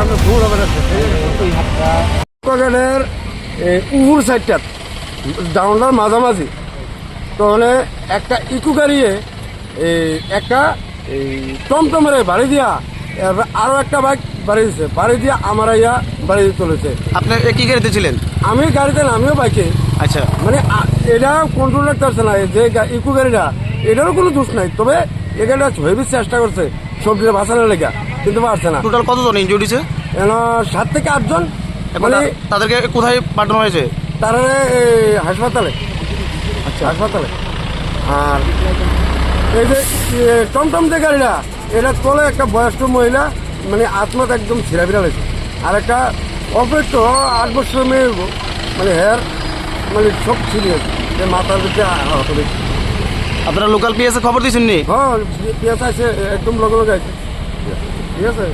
আমরা দূর হবে না পকেটের উপর সাইডটা ডাউনটার মাঝামাঝি তাহলে একটা ইকো গাড়িয়ে একটা টমটমের বাড়ি দিয়া এবার আরো একটা বাইক বাড়ি দিচ্ছে বাড়ি দিয়ে আমার ইয়া বাড়ি চলেছে। আপনি কি গাড়িতে ছিলেন? আমি গাড়িতে না, আমিও বাইকে। আচ্ছা, মানে এটা কন্ট্রোল রাখতে পারছে না, যে ইকো গাড়িটা এটারও কোনো দোষ নাই, তবে এ গাড়িটা হেবি চেষ্টা করছে সবজিটা বাঁচানোর লেগা, কিন্তু পারছে না। টোটাল কতজন ইনজুর্ড হয়েছে? 7 থেকে 8 জন। মানে তাদেরকে কোথায় পাঠানো হয়েছে? তারা হাসপাতালে। আচ্ছা, হাসপাতালে। আর এই যে টমটম যে গাড়িটা এটা তোলে একটা বয়স্ক মহিলা, মানে আত্মাটা একদম ছিঁড়া বিড়া হয়েছে। আর একটা অল্প 8 বছর মেয়ে, মানে হেয়ার মানে সব ছিঁড়ে গেছে, মাথার ভিতরে আহত হয়েছে। আপনারা লোকাল পিএসএ খবর দিয়েছেন নি? হ্যাঁ, পেঁয়াজ আছে একদম লগে লগে আছে, ঠিক আছে।